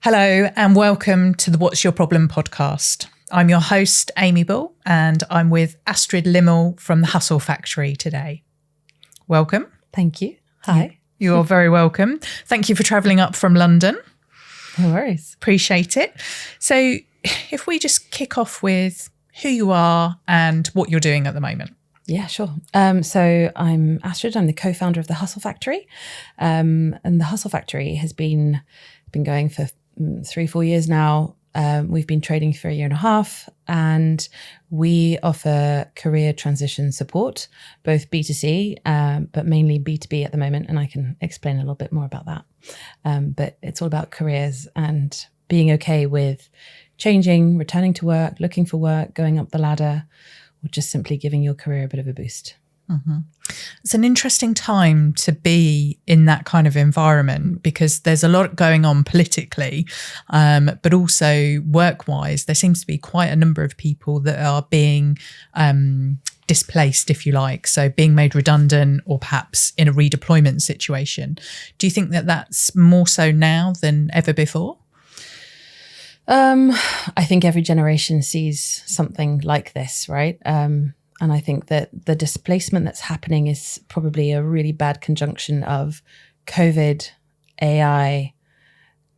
Hello and welcome to the What's Your Problem podcast. I'm your host, Amy Bull, and I'm with Astrid Limal from the Hustle Factory today. Welcome. Thank you. Hi. You're very welcome. Thank you for travelling up from London. No worries. Appreciate it. So if we just kick off with who you are and what you're doing at the moment. Yeah, sure. So I'm Astrid. I'm the co-founder of the Hustle Factory. And the Hustle Factory has been going for 3-4 years now. We've been trading for 1.5 years, and we offer career transition support, both B2C, but mainly B2B at the moment. And I can explain a little bit more about that. But it's all about careers and being okay with changing, returning to work, looking for work, going up the ladder, or just simply giving your career a bit of a boost. Mm-hmm. It's an interesting time to be in that kind of environment because there's a lot going on politically, but also work-wise, there seems to be quite a number of people that are being displaced, if you like, so being made redundant or perhaps in a redeployment situation. Do you think that that's more so now than ever before? I think every generation sees something like this, right? And I think that the displacement that's happening is probably a really bad conjunction of COVID, AI,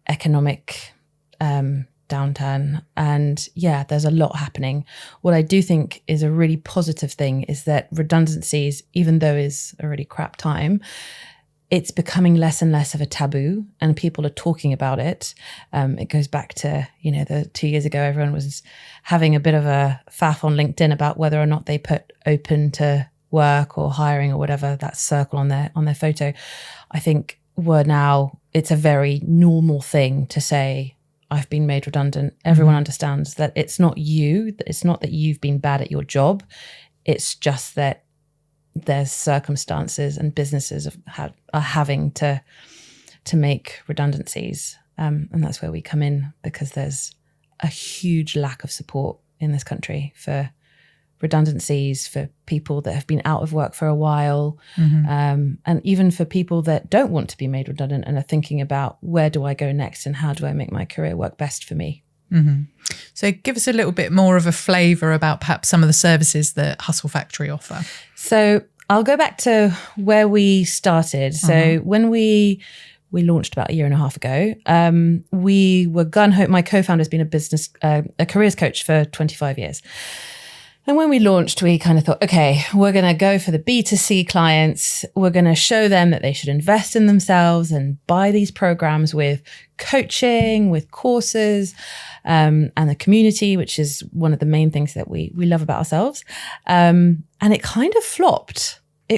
economic downturn. And yeah, there's a lot happening. What I do think is a really positive thing is that redundancies, even though it's a really crap time, it's becoming less and less of a taboo and people are talking about it. It goes back to, the 2 years ago, everyone was having a bit of a faff on LinkedIn about whether or not they put open to work or hiring or whatever, that circle on their photo. I think it's a very normal thing to say, I've been made redundant. Everyone understands that it's not you. It's not that you've been bad at your job. It's just that there's circumstances and businesses are having to make redundancies. And that's where we come in, because there's a huge lack of support in this country for redundancies, for people that have been out of work for a while, and even for people that don't want to be made redundant and are thinking about, where do I go next and how do I make my career work best for me? Mm-hmm. So give us a little bit more of a flavour about perhaps some of the services that Hustle Factory offer. So I'll go back to where we started. So when we launched about 1.5 years ago, we were gun-ho. My co-founder has been a careers coach for 25 years. And when we launched, we kind of thought, okay, we're going to go for the B2C clients. We're going to show them that they should invest in themselves and buy these programs with coaching, with courses, and the community, which is one of the main things that we love about ourselves. And it kind of flopped. I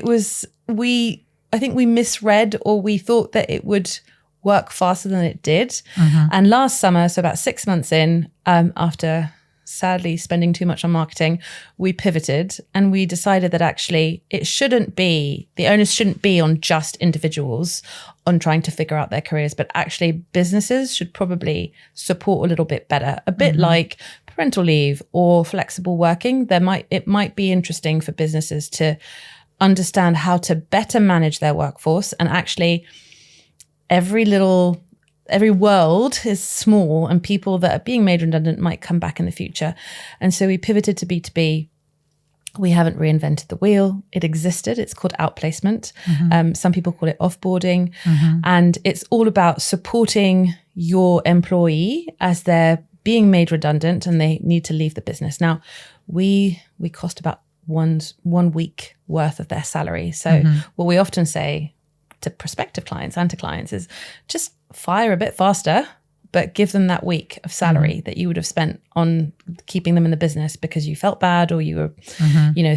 think we misread, or we thought that it would work faster than it did. And last summer, so about 6 months in, after sadly spending too much on marketing, we pivoted and we decided that actually the onus shouldn't be on just individuals on trying to figure out their careers, but actually businesses should probably support a little bit better, a bit like parental leave or flexible working. It might be interesting for businesses to understand how to better manage their workforce. And actually every world is small, and people that are being made redundant might come back in the future. And so we pivoted to B2B. We haven't reinvented the wheel. It existed. It's called outplacement. Some people call it offboarding. And it's all about supporting your employee as they're being made redundant and they need to leave the business. Now, we cost about one week worth of their salary. So what we often say to prospective clients and to clients is just fire a bit faster, but give them that week of salary that you would have spent on keeping them in the business because you felt bad or you were,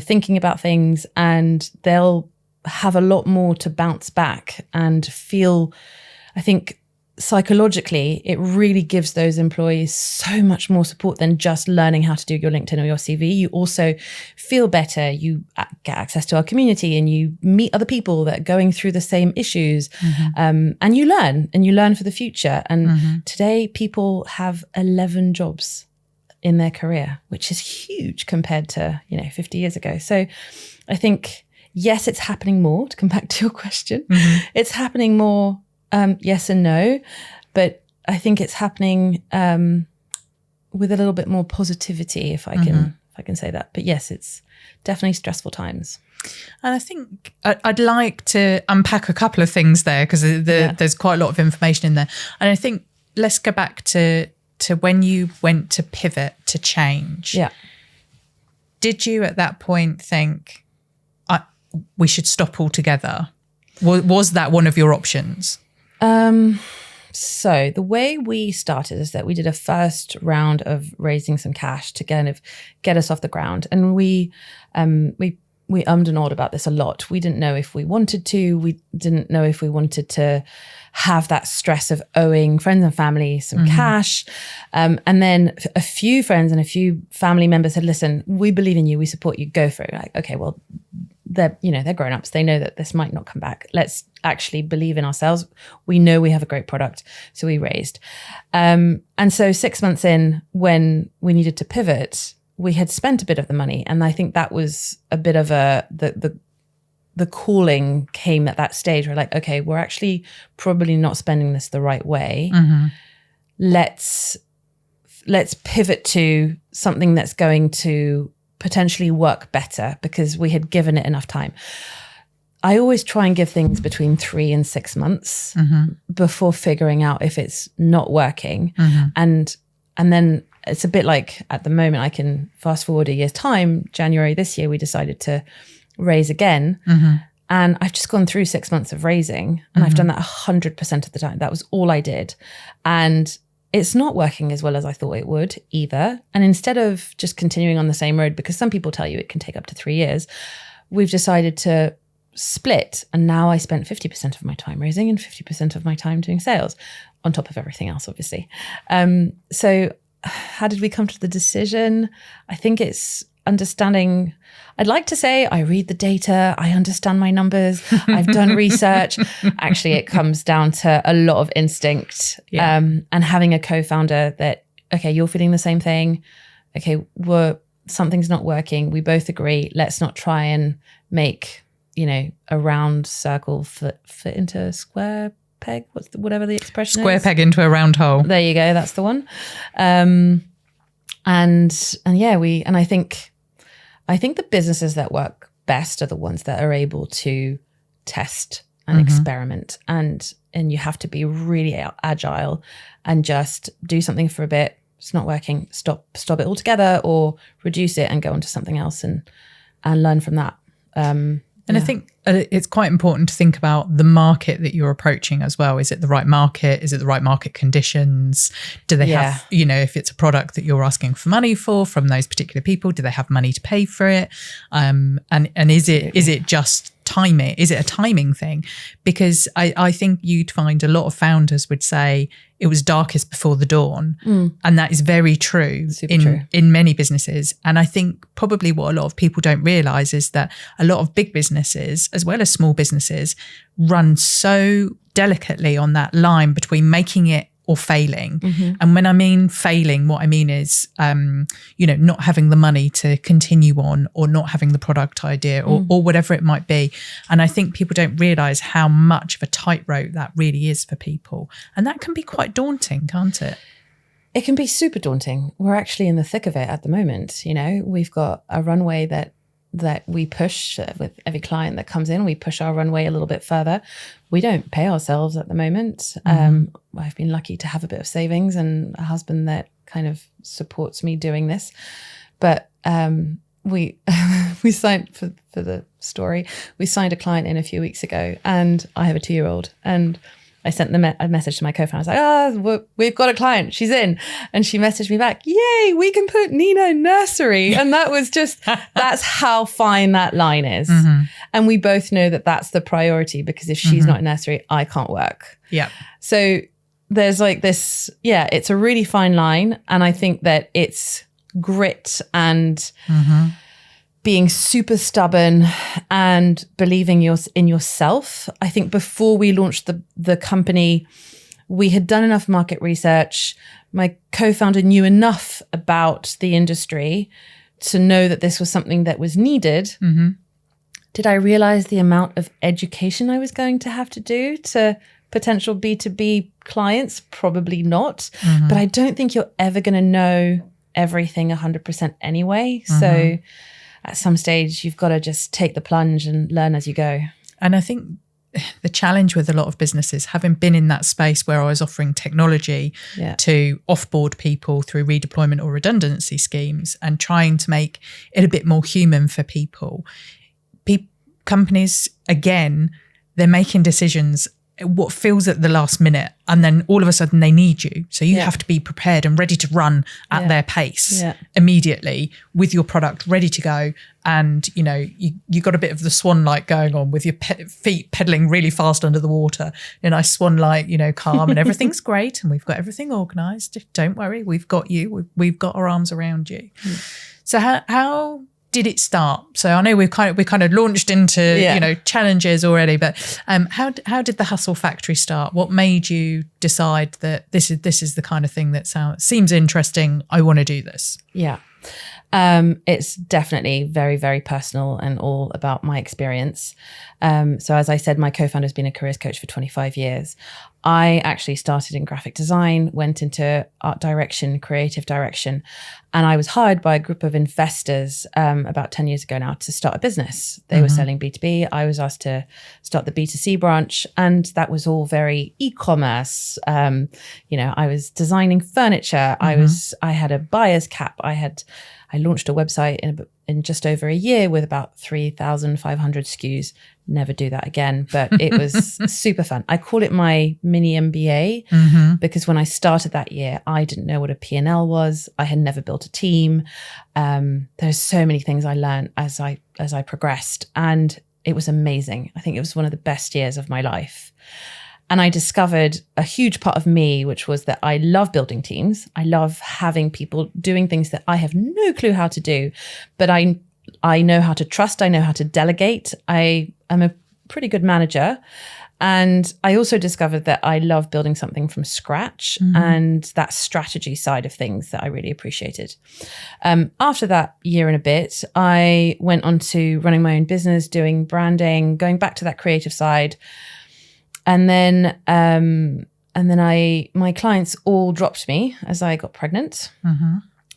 thinking about things, and they'll have a lot more to bounce back and feel, I think, psychologically, it really gives those employees so much more support than just learning how to do your LinkedIn or your CV. You also feel better. You get access to our community and you meet other people that are going through the same issues. And you learn for the future. And today people have 11 jobs in their career, which is huge compared to, 50 years ago. So I think, yes, it's happening more, to come back to your question. It's happening more. Yes and no, but I think it's happening with a little bit more positivity, if I can say that. But yes, it's definitely stressful times. And I think I'd like to unpack a couple of things there, because there's quite a lot of information in there. And I think let's go back to when you went to pivot, to change. Yeah. Did you at that point think, we should stop altogether? Was that one of your options? So the way we started is that we did a first round of raising some cash to kind of get us off the ground. And we ummed and awed about this a lot. We didn't know if we wanted to. We didn't know if we wanted to have that stress of owing friends and family some cash. And then a few friends and a few family members said, listen, we believe in you. We support you. Go for it. Like, okay, well, they're grown-ups. They know that this might not come back. Let's actually believe in ourselves. We know we have a great product. So we raised. And so 6 months in, when we needed to pivot, we had spent a bit of the money. And I think that was a bit of the calling came at that stage. We're like, okay, we're actually probably not spending this the right way. Let's pivot to something that's going to potentially work better, because we had given it enough time. I always try and give things between 3 and 6 months before figuring out if it's not working. And then it's a bit like, at the moment, I can fast forward a year's time. January this year, we decided to raise again. And I've just gone through 6 months of raising, and I've done that 100% of the time. That was all I did. And it's not working as well as I thought it would either. And instead of just continuing on the same road, because some people tell you it can take up to 3 years, we've decided to split. And now I spent 50% of my time raising and 50% of my time doing sales, on top of everything else, obviously. So how did we come to the decision? I think it's understanding. I'd like to say I read the data, I understand my numbers, I've done research. Actually, it comes down to a lot of instinct, and having a co-founder that, okay, you're feeling the same thing. Okay, something's not working. We both agree. Let's not try and make, a round circle fit into a square peg. Whatever the expression is. Square peg into a round hole. There you go. That's the one. I think the businesses that work best are the ones that are able to test and experiment, and you have to be really agile and just do something for a bit. It's not working. Stop it altogether, or reduce it and go on to something else and learn from that. I think it's quite important to think about the market that you're approaching as well. Is it the right market? Is it the right market conditions? Do they have, if it's a product that you're asking for money for from those particular people, do they have money to pay for it? And is it just timing? Is it a timing thing? Because I think you'd find a lot of founders would say it was darkest before the dawn. And that is very true in many businesses. And I think probably what a lot of people don't realize is that a lot of big businesses, as well as small businesses, run so delicately on that line between making it or failing. And when I mean failing, what I mean is, not having the money to continue on, or not having the product idea, or whatever it might be. And I think people don't realize how much of a tightrope that really is for people. And that can be quite daunting, can't it? It can be super daunting. We're actually in the thick of it at the moment. We've got a runway that we push with every client that comes in. We push our runway a little bit further. We don't pay ourselves at the moment. I've been lucky to have a bit of savings and a husband that kind of supports me doing this. But we signed, for the story, we signed a client in a few weeks ago, and I have a 2-year-old, and I sent a message to my co-founder. I was like, we've got a client. She's in. And she messaged me back, yay, we can put Nina in nursery. And that was that's how fine that line is. And we both know that that's the priority, because if she's not in nursery, I can't work. Yeah. So there's like this, it's a really fine line. And I think that it's grit and being super stubborn and believing in yourself. I think before we launched the company, we had done enough market research. My co-founder knew enough about the industry to know that this was something that was needed. Did I realize the amount of education I was going to have to do to potential B2B clients? Probably not. But I don't think you're ever going to know everything 100% anyway. So at some stage, you've got to just take the plunge and learn as you go. And I think the challenge with a lot of businesses, having been in that space where I was offering technology to offboard people through redeployment or redundancy schemes and trying to make it a bit more human for people, companies, again, they're making decisions what feels at the last minute, and then all of a sudden they need you. So you have to be prepared and ready to run at their pace immediately with your product ready to go. And, you know, you got a bit of the swan light going on with your feet pedaling really fast under the water. And I swan light, you know, calm, and everything's great. And we've got everything organized. Don't worry, we've got you. We've got our arms around you. So how did it start? So I know we kind of launched into you know, challenges already, but how did the Hustle Factory start? What made you decide that this is the kind of thing that seems interesting? I want to do this. Yeah. It's definitely very, very personal and all about my experience. So as I said, my co-founder has been a careers coach for 25 years. I actually started in graphic design, went into art direction, creative direction, and I was hired by a group of investors about 10 years ago now to start a business. They were selling B2B. I was asked to start the B2C branch, and that was all very e-commerce. You know, I was designing furniture. I had a buyer's cap. I launched a website in just over a year with about 3,500 SKUs. Never do that again, but it was super fun. I call it my mini MBA because when I started that year, I didn't know what a P&L was. I had never built a team. There's so many things I learned as I progressed, and it was amazing. I think it was one of the best years of my life. And I discovered a huge part of me, which was that I love building teams. I love having people doing things that I have no clue how to do, but I know how to trust. I know how to delegate. I am a pretty good manager. And I also discovered that I love building something from scratch and that strategy side of things that I really appreciated. After that year and a bit, I went on to running my own business, doing branding, going back to that creative side. And then my clients all dropped me as I got pregnant.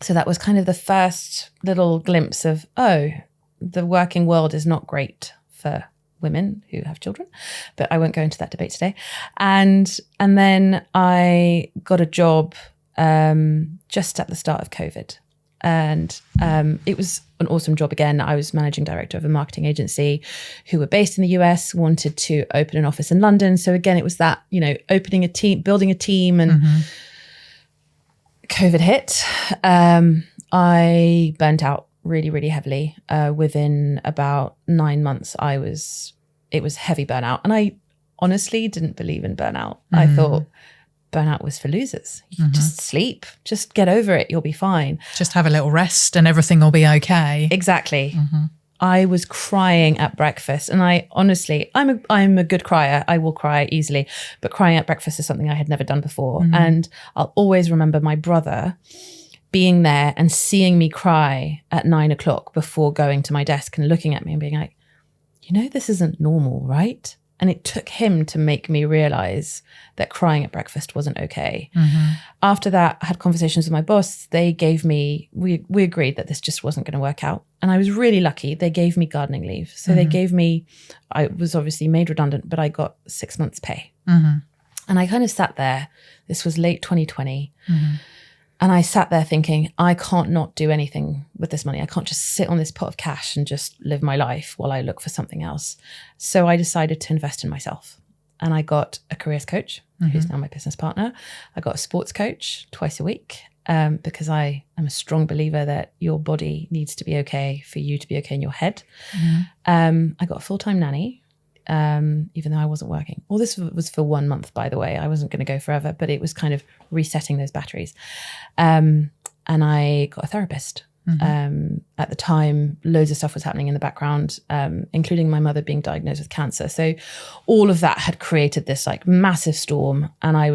So that was kind of the first little glimpse of, the working world is not great for women who have children, but I won't go into that debate today. And then I got a job just at the start of COVID. And it was an awesome job again. I was managing director of a marketing agency who were based in the US, wanted to open an office in London. So again, it was that, you know, opening a team, building a team, and COVID hit. I burnt out really, really heavily. Within about 9 months, it was heavy burnout. And I honestly didn't believe in burnout. I thought burnout was for losers. You can just sleep, just get over it. You'll be fine. Just have a little rest and everything will be okay. Exactly. I was crying at breakfast, and I honestly, I'm a good crier. I will cry easily, but crying at breakfast is something I had never done before. And I'll always remember my brother being there and seeing me cry at 9 o'clock before going to my desk and looking at me and being like, you know, this isn't normal, right? And it took him to make me realize that crying at breakfast wasn't okay. After that, I had conversations with my boss. They gave me, we agreed that this just wasn't going to work out. And I was really lucky. They gave me gardening leave. So they gave me, I was obviously made redundant, but I got 6 months pay. And I kind of sat there. This was late 2020. And I sat there thinking, I can't not do anything with this money. I can't just sit on this pot of cash and just live my life while I look for something else. So I decided to invest in myself. And I got a careers coach, who's now my business partner. I got a sports coach twice a week because I am a strong believer that your body needs to be okay for you to be okay in your head. I got a full-time nanny. Even though I wasn't working. All this was for 1 month, by the way. I wasn't going to go forever, but it was kind of resetting those batteries. And I got a therapist. At the time, loads of stuff was happening in the background, including my mother being diagnosed with cancer. So all of that had created this like massive storm. And I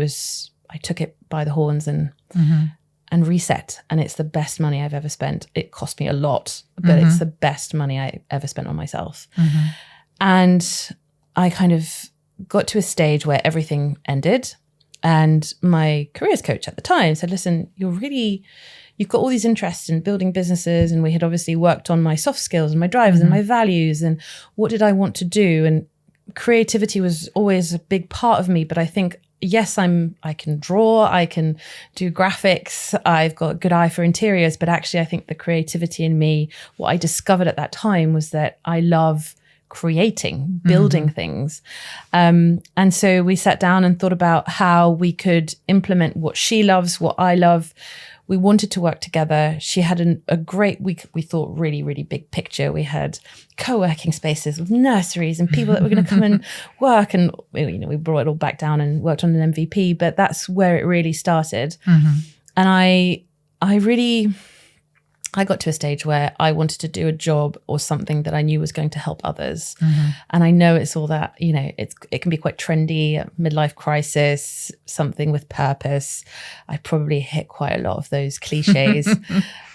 took it by the horns and reset. And it's the best money I've ever spent. It cost me a lot, but it's the best money I ever spent on myself. And I kind of got to a stage where everything ended. And my careers coach at the time said, listen, you've got all these interests in building businesses. And we had obviously worked on my soft skills and my drives and my values and what did I want to do? And creativity was always a big part of me. But I think, yes, I can draw, I can do graphics, I've got a good eye for interiors. But actually, I think the creativity in me, what I discovered at that time was that I love creating, building things. And so we sat down and thought about how we could implement what she loves, what I love. We wanted to work together. She had a great, we thought really, really big picture. We had co-working spaces with nurseries and people that were going to come and work. And, we brought it all back down and worked on an MVP, but that's where it really started. And I got to a stage where I wanted to do a job or something that I knew was going to help others. And I know it's all that, it can be quite trendy, midlife crisis, something with purpose. I probably hit quite a lot of those cliches.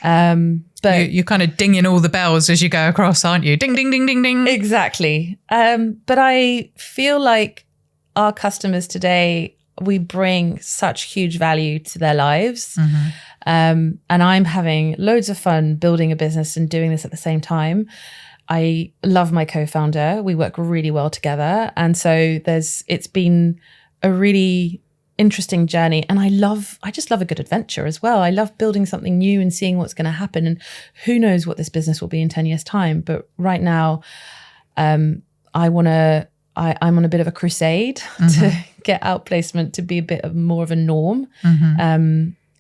But you're kind of dinging all the bells as you go across, aren't you? Ding, ding, ding, ding, ding. Exactly. But I feel like our customers today, we bring such huge value to their lives. And I'm having loads of fun building a business and doing this at the same time. I love my co-founder. We work really well together. And so it's been a really interesting journey. And I just love a good adventure as well. I love building something new and seeing what's going to happen. And who knows what this business will be in 10 years' time. But right now, I'm on a bit of a crusade to get outplacement to be a bit more of a norm.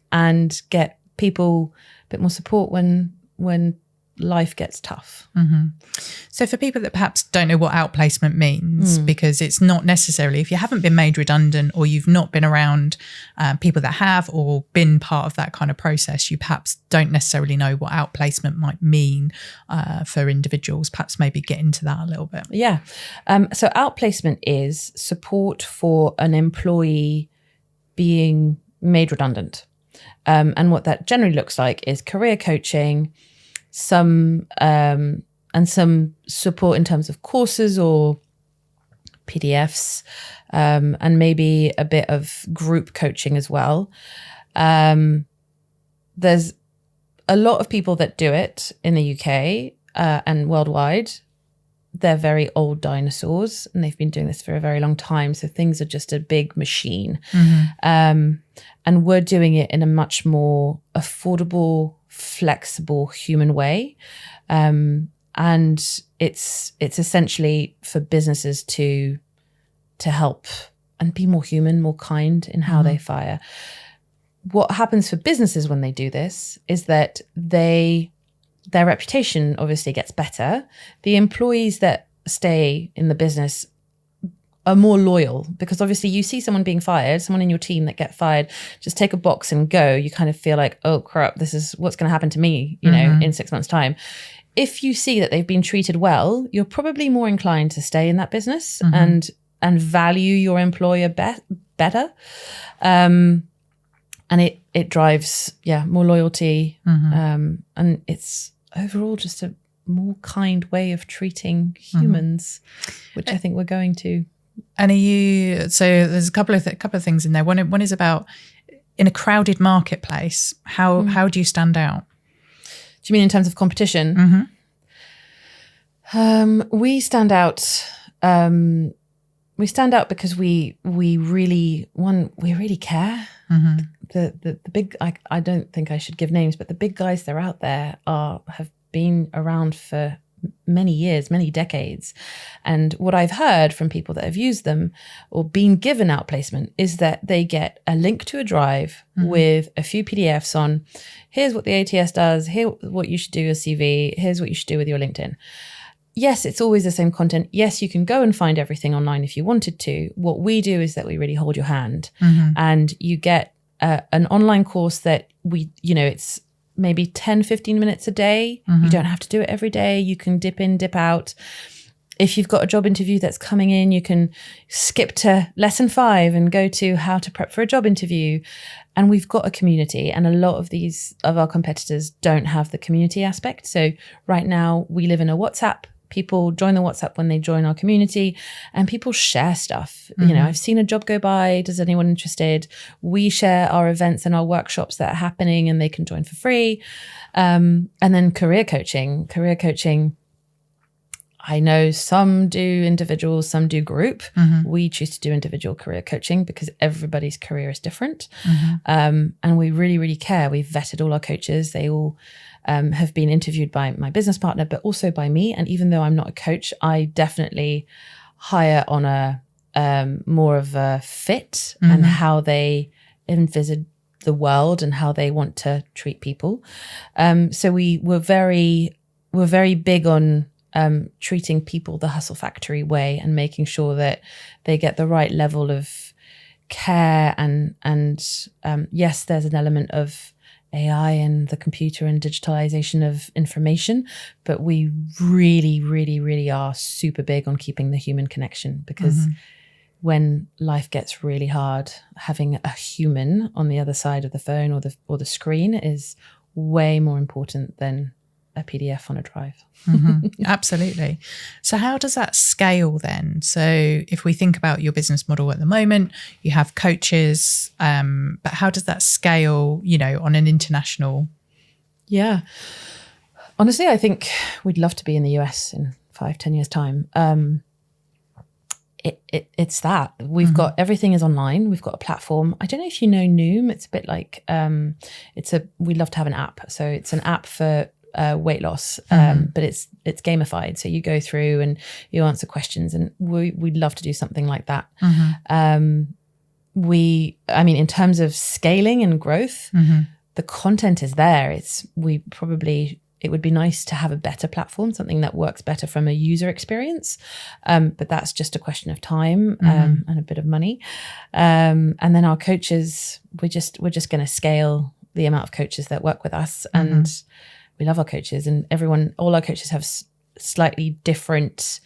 And get people a bit more support when life gets tough. So for people that perhaps don't know what outplacement means, because it's not necessarily, if you haven't been made redundant or you've not been around people that have or been part of that kind of process, you perhaps don't necessarily know what outplacement might mean for individuals. Perhaps maybe get into that a little bit. Yeah. So outplacement is support for an employee being made redundant. And what that generally looks like is career coaching, some support in terms of courses or PDFs, and maybe a bit of group coaching as well. There's a lot of people that do it in the UK and worldwide. They're very old dinosaurs and they've been doing this for a very long time. So things are just a big machine. And we're doing it in a much more affordable, flexible, human way. And it's essentially for businesses to help and be more human, more kind in how they fire. What happens for businesses when they do this is that their reputation obviously gets better. The employees that stay in the business are more loyal because obviously you see someone being fired, someone in your team that get fired, just take a box and go. You kind of feel like, oh crap, this is what's going to happen to me, in 6 months' time. If you see that they've been treated well, you're probably more inclined to stay in that business and value your employer better. And it drives, more loyalty. And it's overall just a more kind way of treating humans, which I think we're going to. And so there's a couple of things in there. One is about in a crowded marketplace, how do you stand out? Do you mean in terms of competition? We stand out. We stand out because we really care. The big, I don't think I should give names, but the big guys that are out there have been around for many years, many decades. And what I've heard from people that have used them or been given outplacement is that they get a link to a drive with a few PDFs on, here's what the ATS does, here's what you should do with your CV, here's what you should do with your LinkedIn. Yes, it's always the same content. Yes, you can go and find everything online if you wanted to. What we do is that we really hold your hand and you get an online course that it's maybe 10, 15 minutes a day. You don't have to do it every day. You can dip in, dip out. If you've got a job interview that's coming in, you can skip to lesson 5 and go to how to prep for a job interview. And we've got a community, and a lot of our competitors don't have the community aspect. So right now we live in a WhatsApp People join the WhatsApp when they join our community, and people share stuff. You know, I've seen a job go by. Does anyone interested? We share our events and our workshops that are happening, and they can join for free. And then career coaching. I know some do individual, some do group. We choose to do individual career coaching because everybody's career is different. And we really, really care. We've vetted all our coaches. They all have been interviewed by my business partner, but also by me. And even though I'm not a coach, I definitely hire on a more of a fit and how they envisage the world and how they want to treat people. So we're very big on treating people the Hustle Factory way and making sure that they get the right level of care. And yes, there's an element of AI and the computer and digitalization of information, but we really, really, really are super big on keeping the human connection, because when life gets really hard, having a human on the other side of the phone or the screen is way more important than a PDF on a drive. Absolutely. So how does that scale then? So if we think about your business model at the moment, you have coaches, but how does that scale, you know, on an international? Yeah. Honestly, I think we'd love to be in the US in 5-10 years time. It's that we've got, everything is online. We've got a platform. I don't know if you know Noom. It's a bit like, we love to have an app. So it's an app for weight loss, but it's gamified. So you go through and you answer questions, and we'd love to do something like that. In terms of scaling and growth, the content is there. It would be nice to have a better platform, something that works better from a user experience. But that's just a question of time and a bit of money. And then our coaches, we're just going to scale the amount of coaches that work with us. And we love our coaches, and all our coaches have slightly different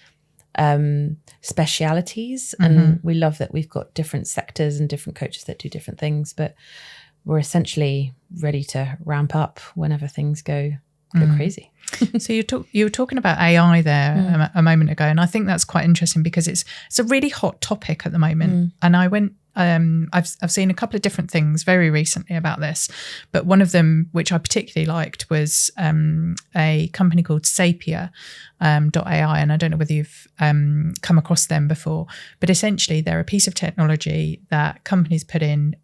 specialities. And we love that we've got different sectors and different coaches that do different things, but we're essentially ready to ramp up whenever things go crazy. So you were talking about AI there a moment ago, and I think that's quite interesting because it's a really hot topic at the moment. And I went, I've seen a couple of different things very recently about this, but one of them, which I particularly liked, was a company called Sapia .ai, and I don't know whether you've come across them before, but essentially they're a piece of technology that companies put in.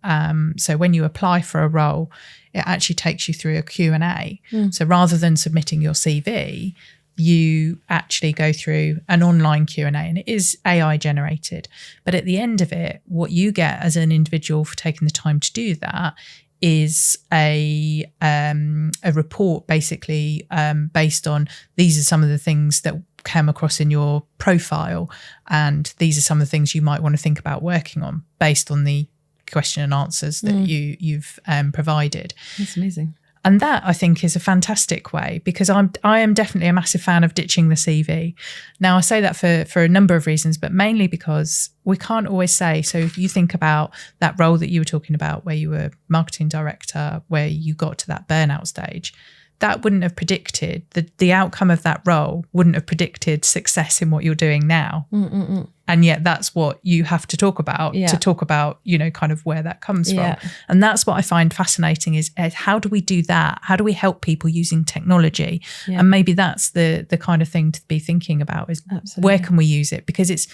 So when you apply for a role, it actually takes you through a Q&A. So rather than submitting your CV, you actually go through an online Q&A, and it is AI generated. But at the end of it, what you get as an individual for taking the time to do that is a report, basically based on, these are some of the things that came across in your profile, and these are some of the things you might want to think about working on based on the question and answers that you've provided. That's amazing. And that, I think, is a fantastic way, because I am definitely a massive fan of ditching the CV. Now, I say that for a number of reasons, but mainly because we can't always say. So if you think about that role that you were talking about, where you were marketing director, where you got to that burnout stage, that wouldn't have predicted, the outcome of that role wouldn't have predicted success in what you're doing now. And yet that's what you have to talk about, you know, kind of where that comes from. And that's what I find fascinating is how do we do that? How do we help people using technology? And maybe that's the kind of thing to be thinking about is where can we use it? Because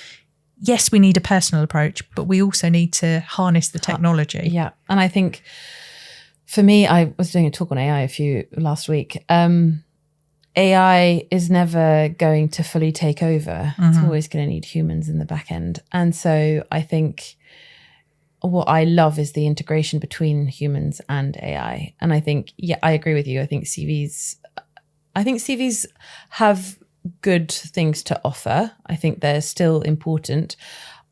yes, we need a personal approach, but we also need to harness the technology. Yeah. And I think for me, I was doing a talk on AI last week. AI is never going to fully take over. It's always going to need humans in the back end. And so I think what I love is the integration between humans and AI. And I think, I agree with you. I think CVs have good things to offer. I think they're still important,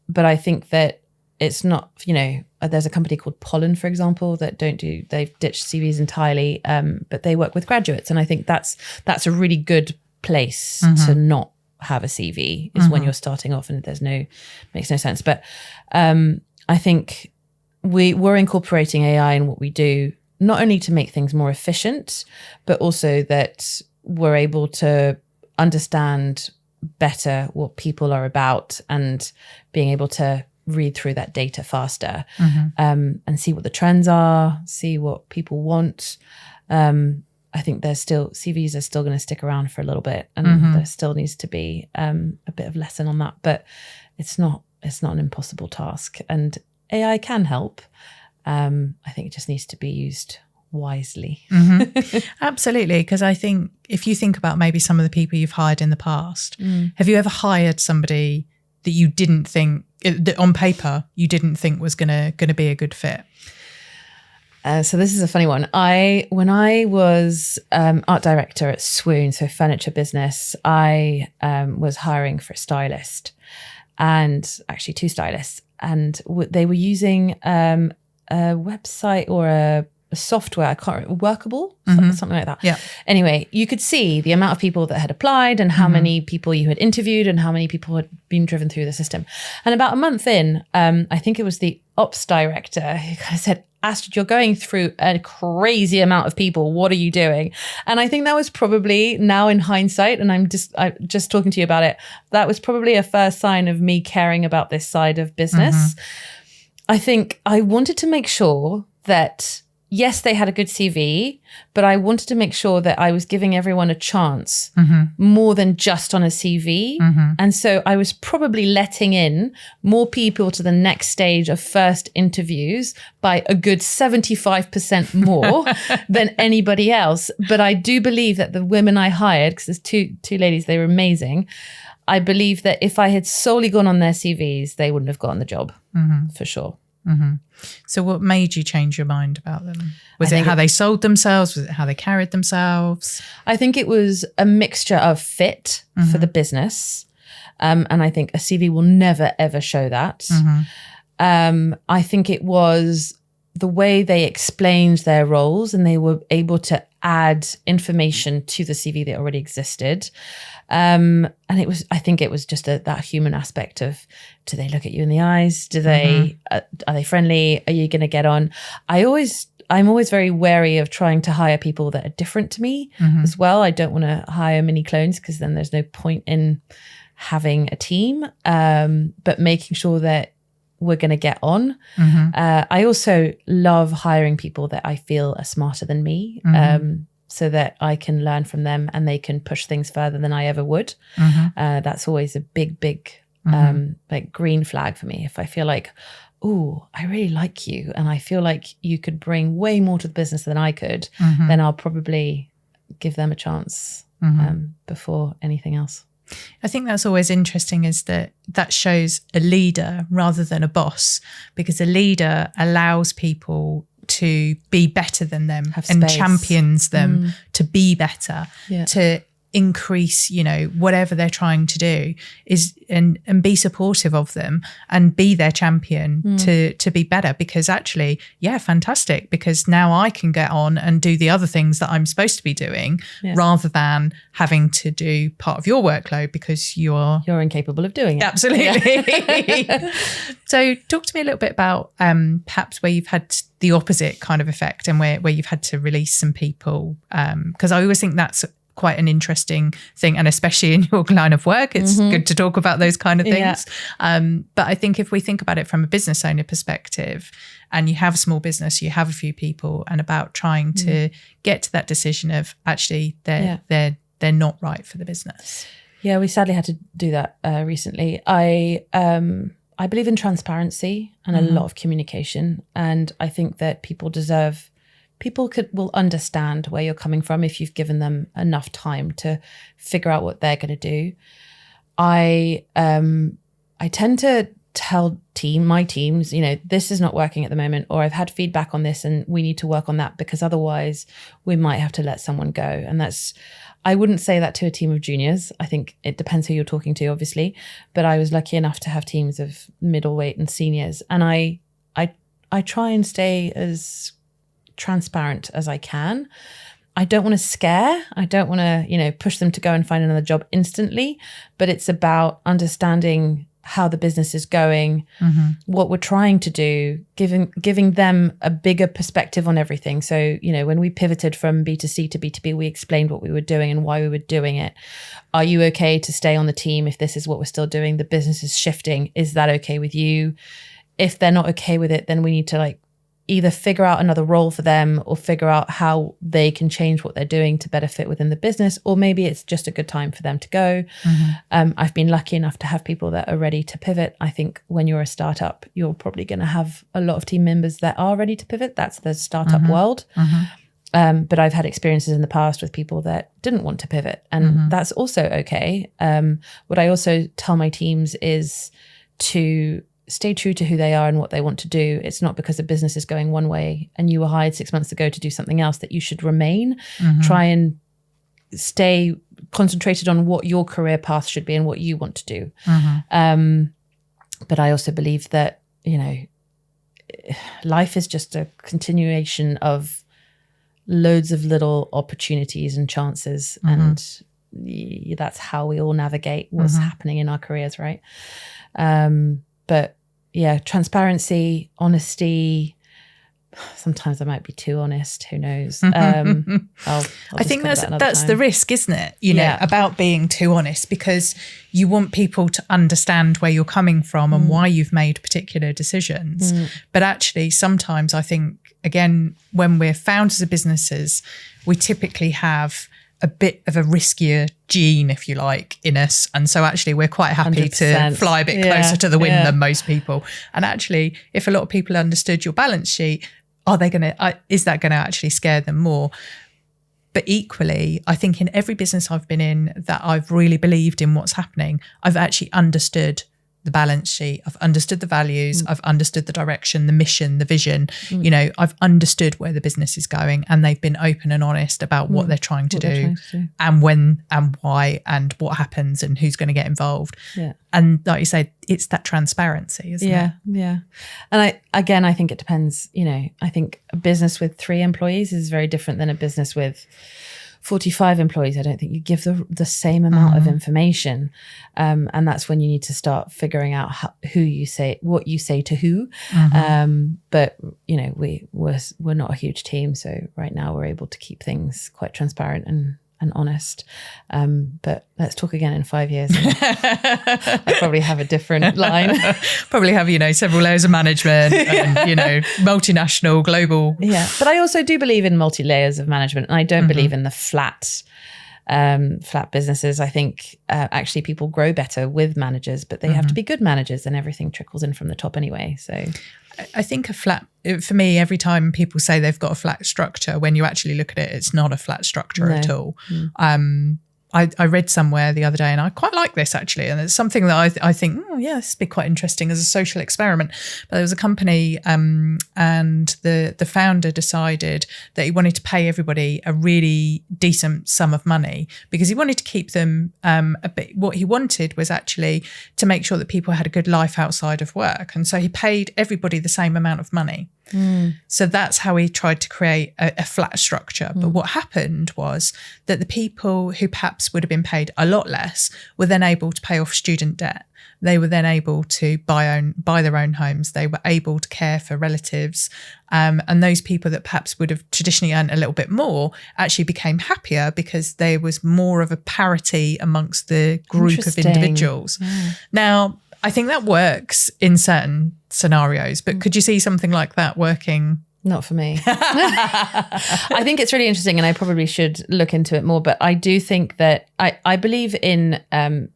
but I think that it's not, you know, there's a company called Pollen, for example, they've ditched CVs entirely, but they work with graduates. And I think that's a really good place to not have a CV is when you're starting off and makes no sense. But I think we're incorporating AI in what we do, not only to make things more efficient, but also that we're able to understand better what people are about and being able to read through that data faster, and see what the trends are, see what people want. I think CVs are still going to stick around for a little bit, and there still needs to be a bit of lesson on that, but it's not an impossible task, and AI can help. I think it just needs to be used wisely. Absolutely, because I think if you think about maybe some of the people you've hired in the past, have you ever hired somebody that you didn't think, that on paper you didn't think was gonna be a good fit? So this is a funny one. When I was art director at Swoon, so furniture business, I was hiring for a stylist, and actually 2 stylists, and they were using a website or a software, I can't remember, Workable, something like that. Yeah. Anyway, you could see the amount of people that had applied and how many people you had interviewed and how many people had been driven through the system. And about a month in, I think it was the ops director who kind of said, Astrid, you're going through a crazy amount of people. What are you doing? And I think that was probably, now in hindsight, and I'm just talking to you about it, that was probably a first sign of me caring about this side of business. I think I wanted to make sure that, yes, they had a good CV, but I wanted to make sure that I was giving everyone a chance more than just on a CV. And so I was probably letting in more people to the next stage of first interviews by a good 75% more than anybody else. But I do believe that the women I hired, because there's two ladies, they were amazing. I believe that if I had solely gone on their CVs, they wouldn't have gotten the job, for sure. So what made you change your mind about them? Was it how they sold themselves? Was it how they carried themselves? I think it was a mixture of fit for the business. And I think a CV will never, ever show that. I think it was the way they explained their roles, and they were able to add information to the CV that already existed. And I think it was just that human aspect of, do they look at you in the eyes? Do they, are they friendly? Are you going to get on? I'm always very wary of trying to hire people that are different to me as well. I don't want to hire mini clones, because then there's no point in having a team, but making sure that we're going to get on. I also love hiring people that I feel are smarter than me, so that I can learn from them and they can push things further than I ever would. That's always a big like green flag for me. If I feel like, oh, I really like you and I feel like you could bring way more to the business than I could, then I'll probably give them a chance before anything else. I think that's always interesting, is that shows a leader rather than a boss, because a leader allows people to be better than them and champions them to be better, to increase, whatever they're trying to do is, and be supportive of them and be their champion to be better. Because actually, fantastic, because now I can get on and do the other things that I'm supposed to be doing, rather than having to do part of your workload because you're incapable of doing it. Absolutely. So talk to me a little bit about perhaps where you've had the opposite kind of effect, and where you've had to release some people, because I always think that's quite an interesting thing, and especially in your line of work, it's good to talk about those kind of things. But I think if we think about it from a business owner perspective, and you have a small business, you have a few people, and about trying to get to that decision of actually they're not right for the business. Yeah, we sadly had to do that recently. I believe in transparency and a lot of communication, and I think that people will understand where you're coming from if you've given them enough time to figure out what they're going to do. I tend to tell my teams, this is not working at the moment, or I've had feedback on this and we need to work on that, because otherwise we might have to let someone go. And I wouldn't say that to a team of juniors. I think it depends who you're talking to, obviously, but I was lucky enough to have teams of middleweight and seniors. And I try and stay as transparent as I can. I don't want to scare. I don't want to, push them to go and find another job instantly, but it's about understanding how the business is going, what we're trying to do, giving them a bigger perspective on everything. So, you know, when we pivoted from B2C to B2B, we explained what we were doing and why we were doing it. Are you okay to stay on the team if this is what we're still doing? The business is shifting. Is that okay with you? If they're not okay with it, then we need to like either figure out another role for them or figure out how they can change what they're doing to better fit within the business. Or maybe it's just a good time for them to go. I've been lucky enough to have people that are ready to pivot. I think when you're a startup, you're probably going to have a lot of team members that are ready to pivot. That's the startup world. But I've had experiences in the past with people that didn't want to pivot, and that's also okay. What I also tell my teams is to stay true to who they are and what they want to do. It's not because the business is going one way and you were hired 6 months ago to do something else that you should remain. Try and stay concentrated on what your career path should be and what you want to do. But I also believe that, you know, life is just a continuation of loads of little opportunities and chances. And that's how we all navigate what's happening in our careers, right? But yeah, transparency, honesty. Sometimes I might be too honest. Who knows? I'll I think that's the risk, isn't it? You know, about being too honest, because you want people to understand where you're coming from and why you've made particular decisions. But actually, sometimes I think, again, when we're founders of businesses, we typically have a bit of a riskier gene, if you like, in us. And so actually we're quite happy 100%. to fly a bit closer to the wind than most people. And actually, if a lot of people understood your balance sheet, is that going to actually scare them more? But equally, I think in every business I've been in that I've really believed in what's happening, I've actually understood the balance sheet. I've understood the values. I've understood the direction, the mission, the vision. You know, I've understood where the business is going, and they've been open and honest about what they're trying to do and when and why and what happens and who's going to get involved. And like you say, it's that transparency, isn't it? Yeah. And I think it depends. You know, I think a business with 3 employees is very different than a business with 45 employees. I don't think you give the same amount of information. And that's when you need to start figuring out what you say to who. But, you know, we're not a huge team. So right now we're able to keep things quite transparent and honest. But let's talk again in 5 years. I probably have a different line. Probably have, you know, several layers of management and, you know, multinational, global. Yeah. But I also do believe in multi-layers of management. And I don't believe in the flat businesses. I think actually people grow better with managers, but they have to be good managers, and everything trickles in from the top anyway. So I think for me, every time people say they've got a flat structure, when you actually look at it, it's not a flat structure at all. I read somewhere the other day, and I quite like this actually, and it's something that I think, this would be quite interesting as a social experiment. But there was a company, and the founder decided that he wanted to pay everybody a really decent sum of money because he wanted to keep them a bit. What he wanted was actually to make sure that people had a good life outside of work, and so he paid everybody the same amount of money. So that's how he tried to create a flat structure. But what happened was that the people who perhaps would have been paid a lot less were then able to pay off student debt. They were then able to buy their own homes. They were able to care for relatives. And those people that perhaps would have traditionally earned a little bit more actually became happier because there was more of a parity amongst the group of individuals. Now, I think that works in certain scenarios, but could you see something like that working? Not for me. I think it's really interesting, and I probably should look into it more, but I do think that I believe in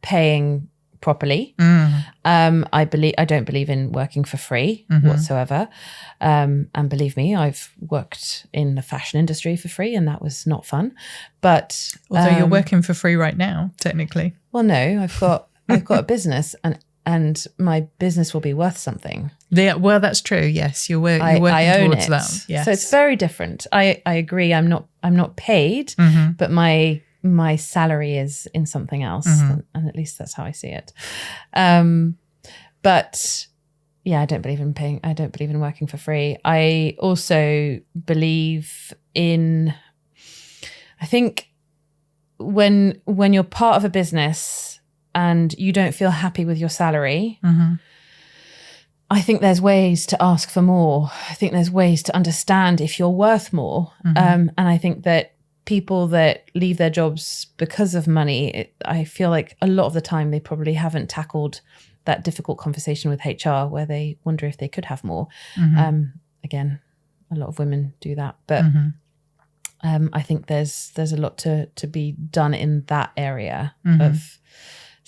paying properly. I don't believe in working for free whatsoever. And believe me, I've worked in the fashion industry for free, and that was not fun. But although you're working for free right now, technically. Well, no, I've got a business, and my business will be worth something. Yeah, well, that's true. Yes, you're working towards that. Yes. So it's very different. I agree. I'm not paid, but my salary is in something else, and at least that's how I see it. But yeah, I don't believe in paying. I don't believe in working for free. I also believe in. I think when you're part of a business, and you don't feel happy with your salary, Mm-hmm. I think there's ways to ask for more. I think there's ways to understand if you're worth more. Mm-hmm. And I think that people that leave their jobs because of money, I feel like a lot of the time they probably haven't tackled that difficult conversation with HR where they wonder if they could have more. Mm-hmm. Again, a lot of women do that, but Mm-hmm. I think there's a lot to be done in that area Mm-hmm. of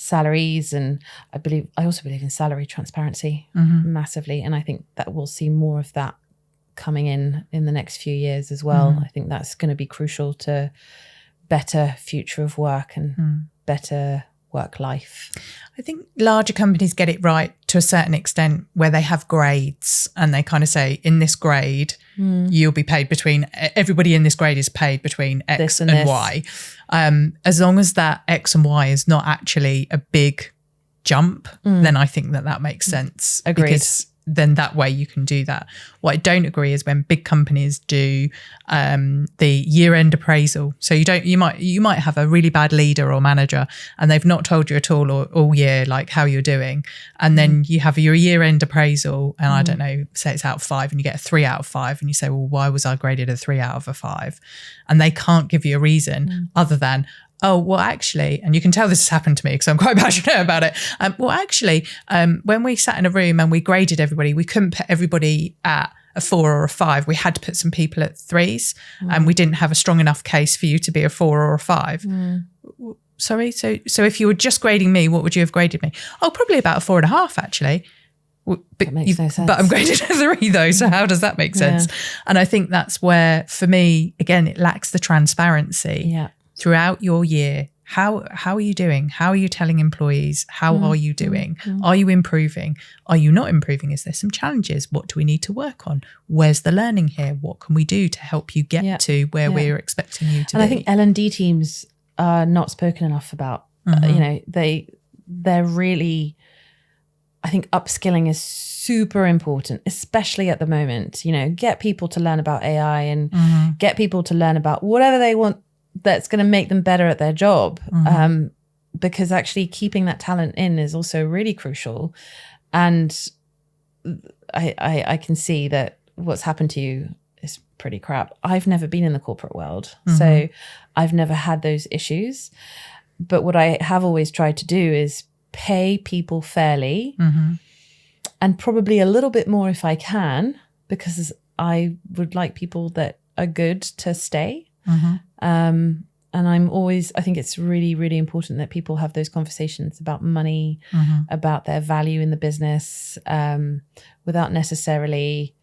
salaries, and I also believe in salary transparency Mm-hmm. massively, and I think that we'll see more of that coming in the next few years as well. Mm-hmm. I think that's going to be crucial to better future of work and better work life. I think larger companies get it right to a certain extent where they have grades and they kind of say, in this grade, you'll be paid between, everybody in this grade is paid between X This and and this. Y. As long as that X and Y is not actually a big jump, then I think that makes sense. Agreed. Because then that way you can do that. What I don't agree is when big companies do the year-end appraisal. So you might have a really bad leader or manager and they've not told you at all year like how you're doing, and then you have your year-end appraisal and I don't know, say it's out of 5 and you get a 3 out of 5 and you say, well, why was I graded a 3 out of a 5? And they can't give you a reason other than, oh, well, actually, and you can tell this has happened to me because I'm quite passionate about it. Well, actually, when we sat in a room and we graded everybody, we couldn't put everybody at a 4 or a 5. We had to put some people at 3s and we didn't have a strong enough case for you to be a 4 or a 5. Sorry? So if you were just grading me, what would you have graded me? Oh, probably about a 4.5, actually. But That makes no sense. But I'm graded a 3 though, so how does that make sense? And I think that's where, for me, again, it lacks the transparency throughout your year. How are you doing? How are you telling employees? How are you doing? Are you improving? Are you not improving? Is there some challenges? What do we need to work on? Where's the learning here? What can we do to help you get to where we're expecting you to be? And I think L&D teams are not spoken enough about. You know, they're really, I think upskilling is super important, especially at the moment. You know, get people to learn about AI and get people to learn about whatever they want that's going to make them better at their job. Because actually keeping that talent in is also really crucial. And I can see that what's happened to you is pretty crap. I've never been in the corporate world, so I've never had those issues. But what I have always tried to do is pay people fairly and probably a little bit more if I can, because I would like people that are good to stay. And I think it's really, really important that people have those conversations about money, about their value in the business, without necessarily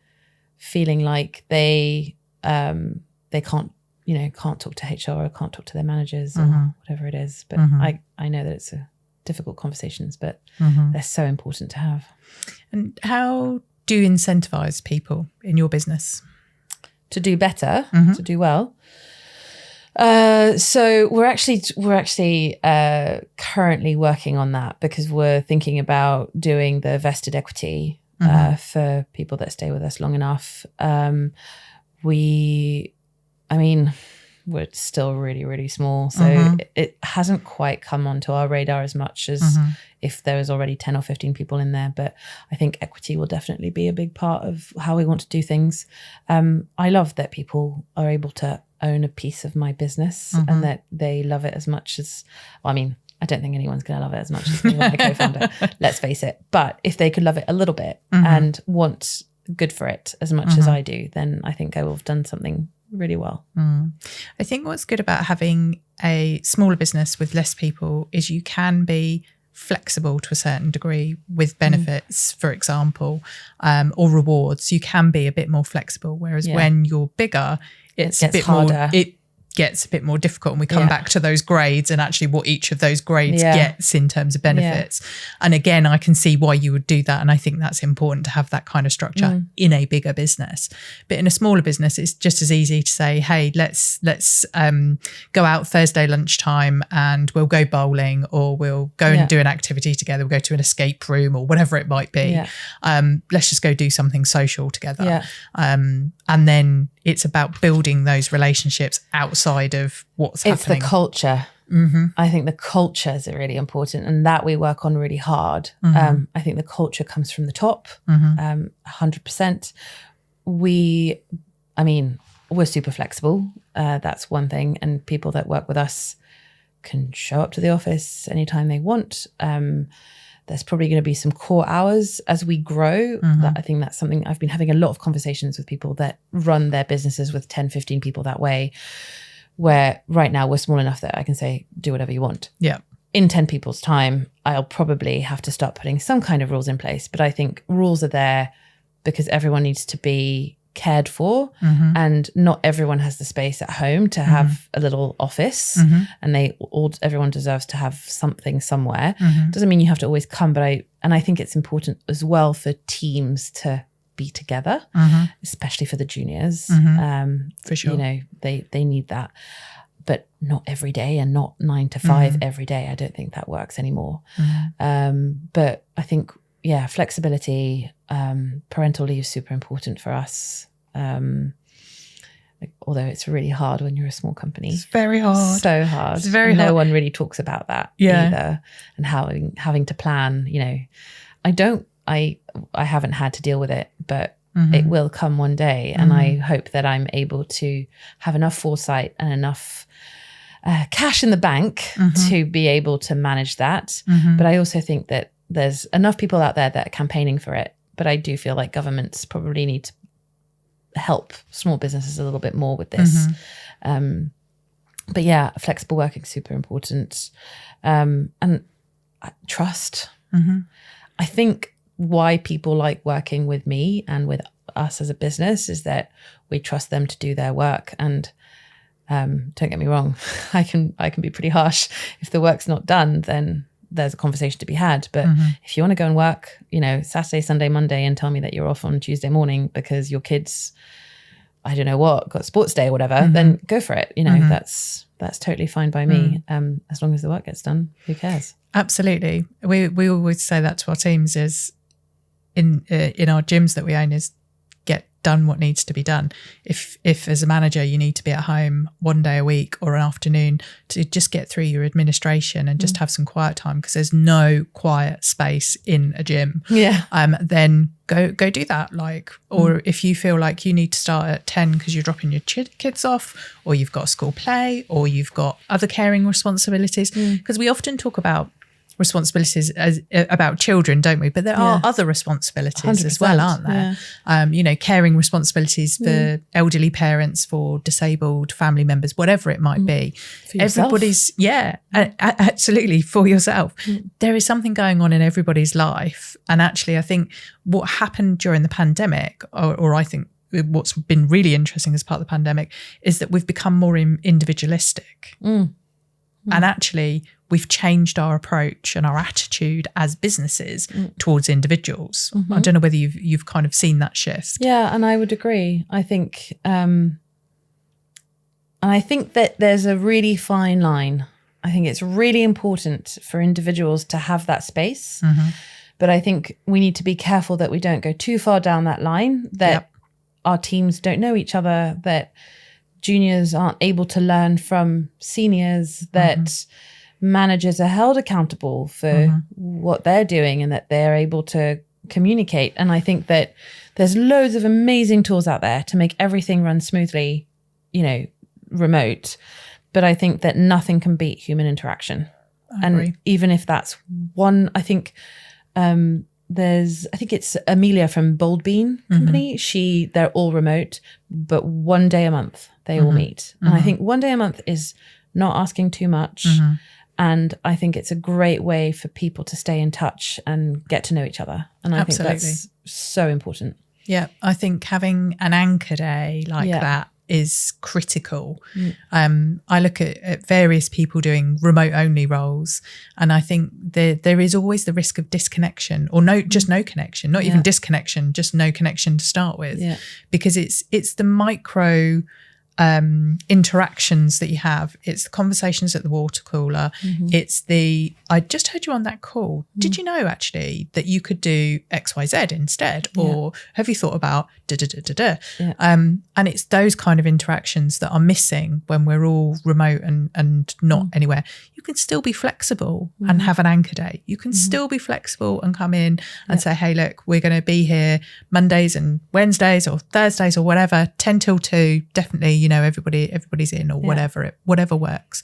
feeling like they can't talk to HR or can't talk to their managers or whatever it is. But I know that it's difficult conversations, but they're so important to have. And how do you incentivize people in your business to do better, to do well? So we're actually currently working on that, because we're thinking about doing the vested equity for people that stay with us long enough. We're still really, really small, so it hasn't quite come onto our radar as much as if there was already 10 or 15 people in there. But I think equity will definitely be a big part of how we want to do things. I love that people are able to own a piece of my business and that they love it as much as, I don't think anyone's going to love it as much as me, my co-founder, let's face it. But if they could love it a little bit and want good for it as much as I do, then I think I will have done something really well. I think what's good about having a smaller business with less people is you can be flexible to a certain degree with benefits, for example, or rewards. You can be a bit more flexible, whereas when you're bigger, it's a bit harder. It gets a bit more difficult, and we come back to those grades and actually what each of those grades gets in terms of benefits. And again, I can see why you would do that, and I think that's important to have that kind of structure in a bigger business. But in a smaller business, it's just as easy to say, hey, let's go out Thursday lunchtime and we'll go bowling, or we'll go and do an activity together, we'll go to an escape room or whatever it might be. Let's just go do something social together. And then it's about building those relationships outside of what's happening. It's the culture. I think the cultures are really important, and that we work on really hard. I think the culture comes from the top, 100%. We're super flexible. That's one thing. And people that work with us can show up to the office anytime they want. There's probably going to be some core hours as we grow. I think that's something I've been having a lot of conversations with people that run their businesses with 10, 15 people that way, where right now we're small enough that I can say, do whatever you want. Yeah. In 10 people's time, I'll probably have to start putting some kind of rules in place. But I think rules are there because everyone needs to be cared for, and not everyone has the space at home to have a little office, and everyone deserves to have something somewhere. Doesn't mean you have to always come, but I think it's important as well for teams to be together, especially for the juniors. For sure. You know, they need that, but not every day, and not 9 to 5 every day. I don't think that works anymore. But I think, flexibility, parental leave is super important for us. Although it's really hard when you're a small company. It's very hard. So hard. It's very hard. No one really talks about that either. And having to plan, you know, I haven't had to deal with it, but it will come one day. And I hope that I'm able to have enough foresight and enough cash in the bank to be able to manage that. But I also think that there's enough people out there that are campaigning for it. But I do feel like governments probably need to help small businesses a little bit more with this. But yeah, flexible working is super important. And trust. I think why people like working with me and with us as a business is that we trust them to do their work. And don't get me wrong, I can be pretty harsh. If the work's not done, then there's a conversation to be had. But if you want to go and work, you know, Saturday, Sunday, Monday, and tell me that you're off on Tuesday morning because your kids, I don't know what, got sports day or whatever, then go for it. You know, that's totally fine by me. As long as the work gets done, who cares? Absolutely. We always say that to our teams is in our gyms that we own is get done what needs to be done. If as a manager you need to be at home one day a week or an afternoon to just get through your administration and just have some quiet time, because there's no quiet space in a gym. Then go do that. Or if you feel like you need to start at 10 because you're dropping your kids off, or you've got a school play, or you've got other caring responsibilities, because we often talk about responsibilities about children, don't we? But there are other responsibilities 100%, as well, aren't there? You know, caring responsibilities for elderly parents, for disabled family members, whatever it might be. For yourself. Everybody's, absolutely, for yourself. There is something going on in everybody's life. And actually, I think what happened during the pandemic, or I think what's been really interesting as part of the pandemic, is that we've become more individualistic. And actually, we've changed our approach and our attitude as businesses towards individuals. I don't know whether you've kind of seen that shift. Yeah, and I would agree. I think, and I think that there's a really fine line. I think it's really important for individuals to have that space. But I think we need to be careful that we don't go too far down that line, that our teams don't know each other, that juniors aren't able to learn from seniors, that managers are held accountable for what they're doing and that they're able to communicate. And I think that there's loads of amazing tools out there to make everything run smoothly, you know, remote. But I think that nothing can beat human interaction. I agree. Even if that's one, I think I think it's Amelia from Bold Bean Company. They're all remote, but one day a month they all meet. And I think one day a month is not asking too much. And I think it's a great way for people to stay in touch and get to know each other. And I think that's so important. Yeah, I think having an anchor day like that is critical. I look at various people doing remote only roles, and I think there is always the risk of disconnection, or no connection, not even disconnection, just no connection to start with, because it's the micro interactions that you have. It's the conversations at the water cooler. It's I just heard you on that call. Did you know actually that you could do XYZ instead? Or have you thought about da da da da da? And it's those kind of interactions that are missing when we're all remote and not anywhere. You can still be flexible and have an anchor day. You can still be flexible and come in and say, hey, look, we're going to be here Mondays and Wednesdays or Thursdays or whatever, 10 till 2, definitely, everybody's in or whatever works,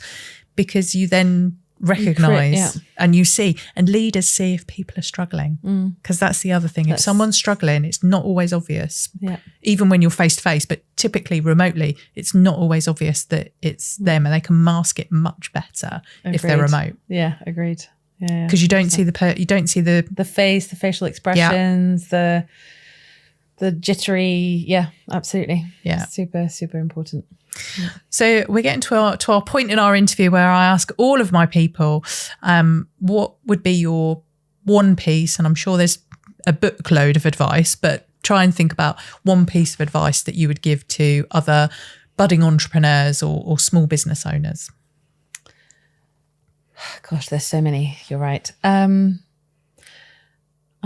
because you then recognize and you see, and leaders see if people are struggling, because that's the other thing. If someone's struggling, it's not always obvious, even when you're face to face, but typically remotely, it's not always obvious that it's them, and they can mask it much better if they're remote. Agreed. Because you don't see the face, the facial expressions, the jittery. Absolutely. Super, super important. So we're getting to our point in our interview where I ask all of my people, what would be your one piece, and I'm sure there's a bookload of advice, but try and think about one piece of advice that you would give to other budding entrepreneurs or small business owners. Gosh, there's so many. You're right. I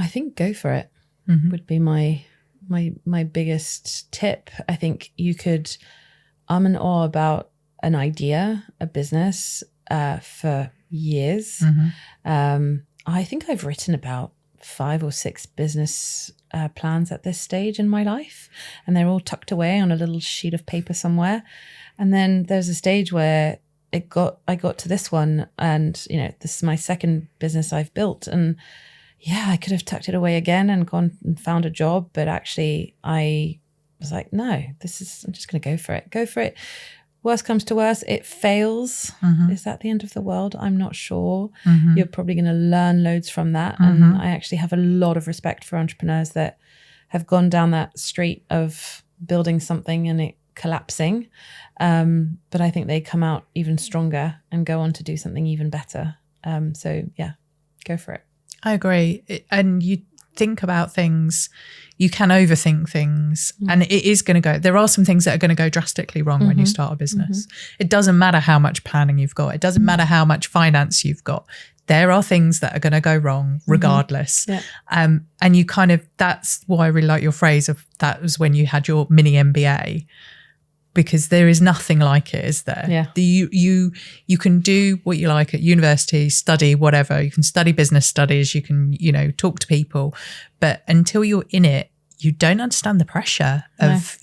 think go for it would be my biggest tip. I think you could and awe about an idea, a business for years. I think I've written about 5 or 6 business plans at this stage in my life, and they're all tucked away on a little sheet of paper somewhere. And then there's a stage where I got to this one, and this is my second business I've built, and I could have tucked it away again and gone and found a job, but actually I was like, no, I'm just going to go for it. Worst comes to worst, it fails. Is that the end of the world? I'm not sure. You're probably going to learn loads from that. And I actually have a lot of respect for entrepreneurs that have gone down that street of building something and it collapsing. But I think they come out even stronger and go on to do something even better. Go for it. I agree. And you think about things, you can overthink things, and it is going to go. There are some things that are going to go drastically wrong when you start a business. It doesn't matter how much planning you've got. It doesn't matter how much finance you've got. There are things that are going to go wrong regardless. And you that's why I really like your phrase of that was when you had your mini MBA, because there is nothing like it, is there? You can do what you like at university, study whatever. You can study business studies, you can, talk to people. But until you're in it, you don't understand the pressure of,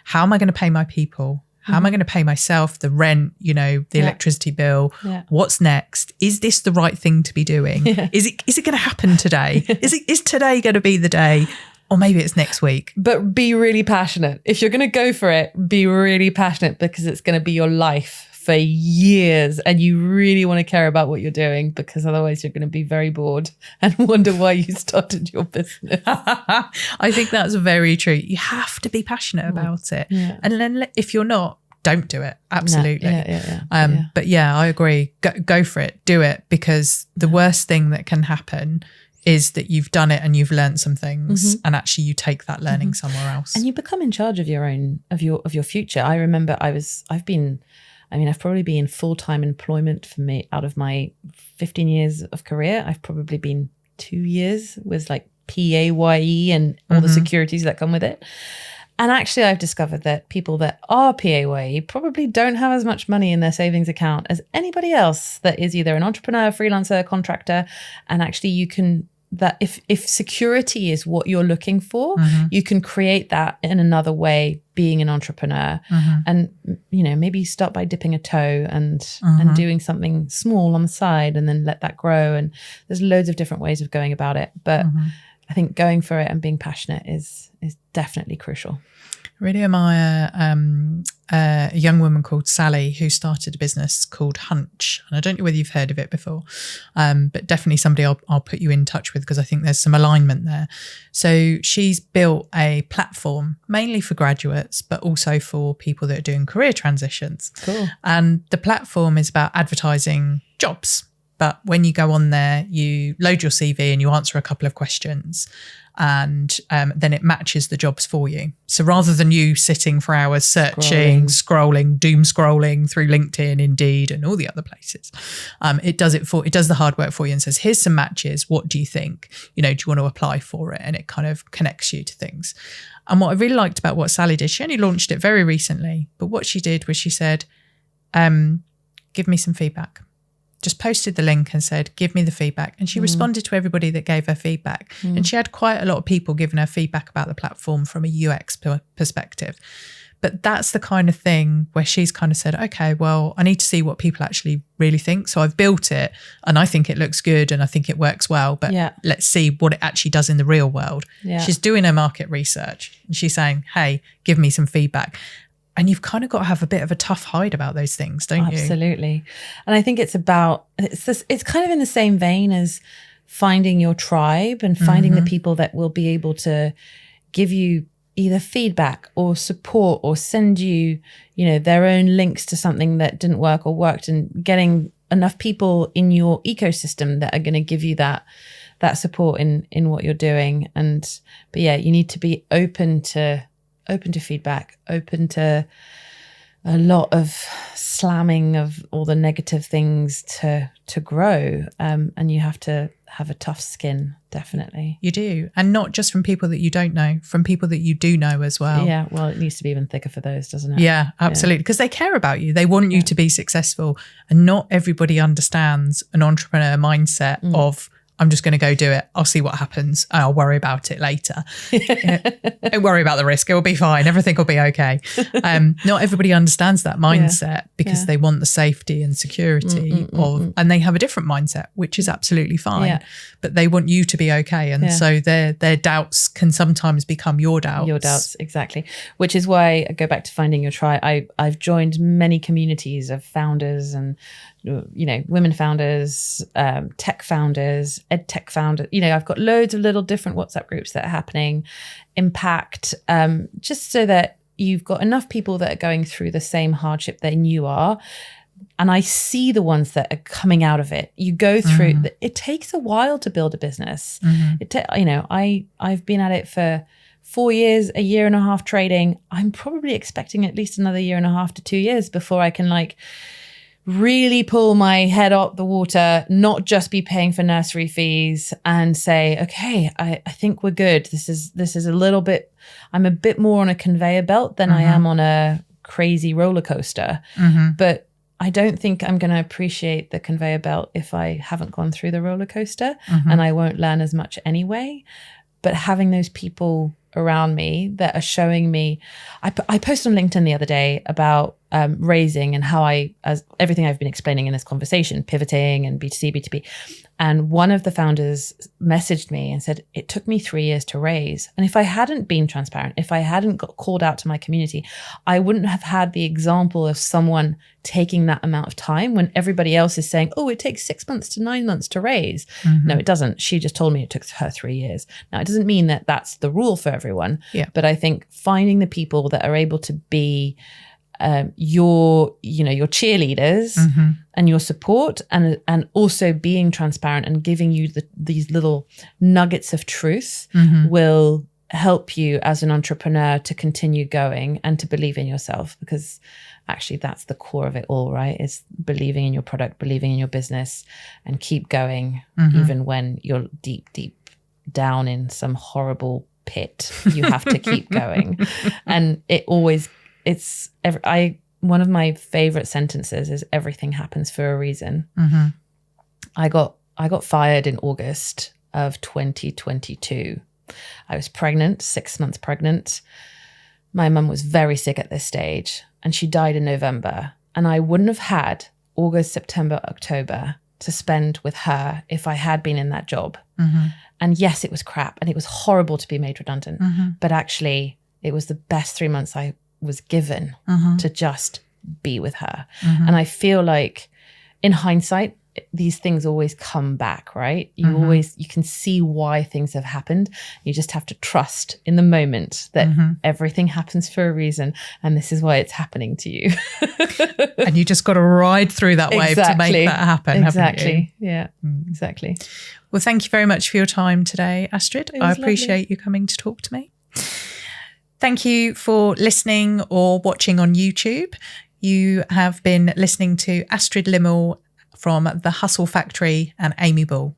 how am I going to pay my people? How am I going to pay myself, the rent, the electricity bill? What's next? Is this the right thing to be doing? Is it going to happen today? Is today going to be the day? Or maybe it's next week. But be really passionate. If you're going to go for it, be really passionate, because it's going to be your life for years, and you really want to care about what you're doing, because otherwise you're going to be very bored and wonder why you started your business. I think that's very true. You have to be passionate about it. And then if you're not, don't do it. Absolutely. But I agree. Go for it. Do it, because the worst thing that can happen is that you've done it and you've learned some things, and actually you take that learning somewhere else, and you become in charge of your own of your future. I remember I've probably been in full-time employment for me out of my 15 years of career. I've probably been 2 years with like PAYE and all the securities that come with it. And actually I've discovered that people that are PAYE probably don't have as much money in their savings account as anybody else that is either an entrepreneur, freelancer, contractor. And actually you can, that if security is what you're looking for, you can create that in another way, being an entrepreneur. And, maybe start by dipping a toe and doing something small on the side, and then let that grow. And there's loads of different ways of going about it. But I think going for it and being passionate is definitely crucial. I really admire a young woman called Sally who started a business called Hunch. And I don't know whether you've heard of it before, but definitely somebody I'll put you in touch with, because I think there's some alignment there. So she's built a platform mainly for graduates, but also for people that are doing career transitions. Cool. And the platform is about advertising jobs, but when you go on there, you load your CV and you answer a couple of questions, and then it matches the jobs for you. So rather than you sitting for hours searching, scrolling, doom scrolling through LinkedIn, Indeed, and all the other places, it does the hard work for you and says, here's some matches. What do you think? Do you want to apply for it? And it kind of connects you to things. And what I really liked about what Sally did, she only launched it very recently, but what she did was she said, give me some feedback. Just posted the link and said, give me the feedback. And she responded to everybody that gave her feedback. And she had quite a lot of people giving her feedback about the platform from a UX perspective. But that's the kind of thing where she's kind of said, okay, well, I need to see what people actually really think. So I've built it and I think it looks good and I think it works well, but let's see what it actually does in the real world. Yeah. She's doing her market research and she's saying, hey, give me some feedback. And you've kind of got to have a bit of a tough hide about those things, don't you? Absolutely. And I think it's kind of in the same vein as finding your tribe and finding the people that will be able to give you either feedback or support or send you, their own links to something that didn't work or worked, and getting enough people in your ecosystem that are going to give you that support in what you're doing. But yeah, you need to be open to feedback, open to a lot of slamming of all the negative things to grow. And you have to have a tough skin, definitely. You do. And not just from people that you don't know, from people that you do know as well. Yeah, well, it needs to be even thicker for those, doesn't it? Yeah, absolutely. Because they care about you. They want you to be successful. And not everybody understands an entrepreneur mindset of, I'm just going to go do it. I'll see what happens. I'll worry about it later. Don't worry about the risk. It will be fine. Everything will be okay. Not everybody understands that mindset because they want the safety and security and they have a different mindset, which is absolutely fine. Yeah. But they want you to be okay. And so their doubts can sometimes become your doubts. Your doubts, exactly. Which is why I go back to finding your tribe. I've joined many communities of founders and women founders, tech founders, ed tech founders. I've got loads of little different WhatsApp groups that are happening, impact, just so that you've got enough people that are going through the same hardship that you are. And I see the ones that are coming out of it. You go through, it takes a while to build a business. I've been at it for 4 years, a year and a half trading. I'm probably expecting at least another 1.5 to 2 years before I can really pull my head out the water, not just be paying for nursery fees and say, okay, I think we're good. This is a little bit, I'm a bit more on a conveyor belt than I am on a crazy roller coaster. But I don't think I'm going to appreciate the conveyor belt if I haven't gone through the roller coaster, and I won't learn as much anyway. But having those people around me that are showing me, I posted on LinkedIn the other day about raising and how as everything I've been explaining in this conversation, pivoting and B2C, B2B. And one of the founders messaged me and said, it took me 3 years to raise. And if I hadn't been transparent, if I hadn't got called out to my community, I wouldn't have had the example of someone taking that amount of time when everybody else is saying, oh, it takes 6 months to 9 months to raise. No, it doesn't. She just told me it took her 3 years. Now, it doesn't mean that that's the rule for everyone. Yeah. But I think finding the people that are able to be your cheerleaders and your support, and also being transparent and giving you these little nuggets of truth will help you as an entrepreneur to continue going and to believe in yourself, because actually that's the core of it all, right? Is believing in your product, believing in your business, and keep going even when you're deep down in some horrible pit. You have to keep going. And one of my favorite sentences is, everything happens for a reason. I got fired in August of 2022. I was pregnant, 6 months pregnant. My mum was very sick at this stage and she died in November. And I wouldn't have had August, September, October to spend with her if I had been in that job. And yes, it was crap and it was horrible to be made redundant. But actually, it was the best 3 months I was given to just be with her. And I feel like in hindsight, these things always come back, right? You can see why things have happened. You just have to trust in the moment that everything happens for a reason, and this is why it's happening to you. And you just got to ride through that wave to make that happen. Exactly. Yeah, exactly. Well, thank you very much for your time today, Astrid. I appreciate lovely. you coming to talk to me. Thank you for listening or watching on YouTube. You have been listening to Astrid Limal from The Hustle Factory and Amy Ball.